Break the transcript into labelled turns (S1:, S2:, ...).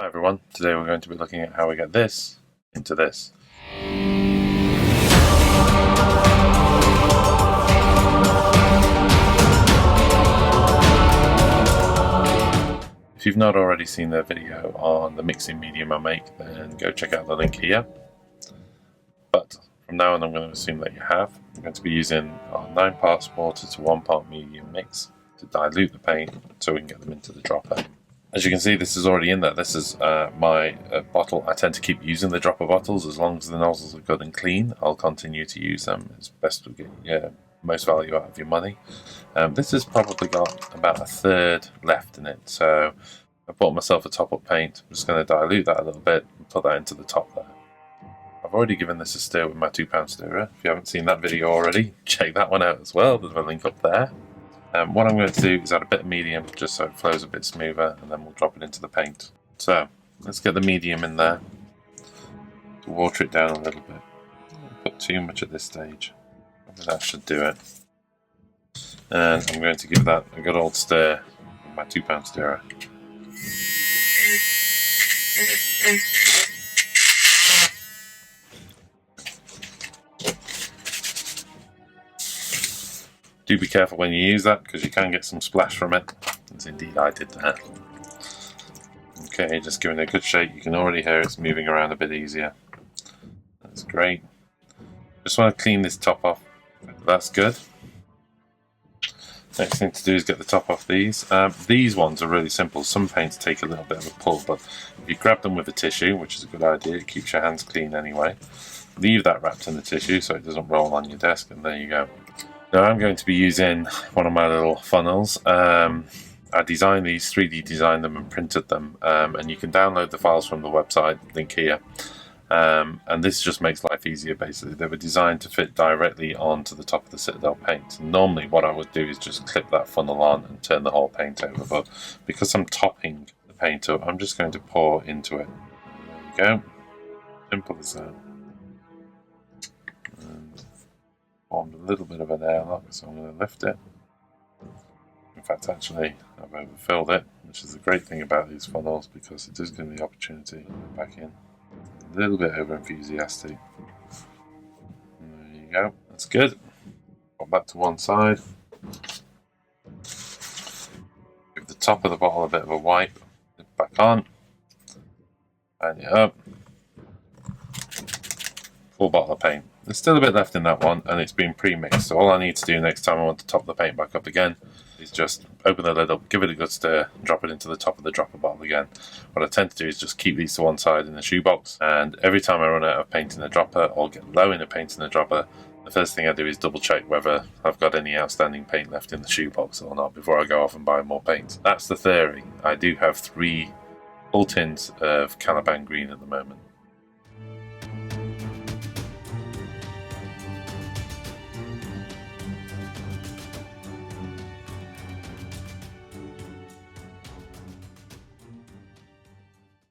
S1: Hi everyone, today we're going to be looking at how we get this into this. If you've not already seen the video on the mixing medium I make, then go check out the link here. But from now on I'm going to assume that you have. I'm going to be using our 9 parts water to 1 part medium mix to dilute the paint so we can get them into the dropper. As you can see, this is already in there. This is my bottle. I tend to keep using the dropper bottles as long as the nozzles are good and clean. I'll continue to use them. It's best to get most value out of your money. This has probably got about a third left in it, so I bought myself a top-up paint. I'm just going to dilute that a little bit and put that into the top there. I've already given this a stir with my 2-pound stirrer. If you haven't seen that video already, check that one out as well. There's a link up there. What I'm going to do is add a bit of medium just so it flows a bit smoother, and then we'll drop it into the paint. So let's get the medium in there, water it down a little bit. Don't put too much at this stage. Maybe that should do it. And I'm going to give that a good old stir with my 2-pound stirrer. Do be careful when you use that because you can get some splash from it, as indeed I did that. Okay, just giving it a good shake. You can already hear it's moving around a bit easier. That's great. Just want to clean this top off. That's good. Next thing to do is get the top off these. These ones are really simple. Some paints take a little bit of a pull, but if you grab them with a tissue, which is a good idea, it keeps your hands clean anyway. Leave that wrapped in the tissue so it doesn't roll on your desk, and there you go. Now I'm going to be using one of my little funnels. I designed these, 3D designed them and printed them, and you can download the files from the website, link here. And this just makes life easier basically. They were designed to fit directly onto the top of the Citadel paint. Normally what I would do is just clip that funnel on and turn the whole paint over, but because I'm topping the paint up, I'm just going to pour into it. There you go. Simple as that. Formed a little bit of an airlock, so I'm going to lift it. In fact, actually, I've overfilled it, which is the great thing about these funnels because it does give me the opportunity to put back in. A little bit over enthusiastic. There you go, that's good. Put that to one side. Give the top of the bottle a bit of a wipe. Put it back on. Fan it up. Full bottle of paint. There's still a bit left in that one, and it's been pre-mixed, so all I need to do next time I want to top the paint back up again is just open the lid up, give it a good stir, drop it into the top of the dropper bottle again. What I tend to do is just keep these to one side in the shoebox, and every time I run out of paint in the dropper or get low in the paint in the dropper, the first thing I do is double check whether I've got any outstanding paint left in the shoebox or not before I go off and buy more paint. That's the theory. I do have 3 full tins of Caliban green at the moment.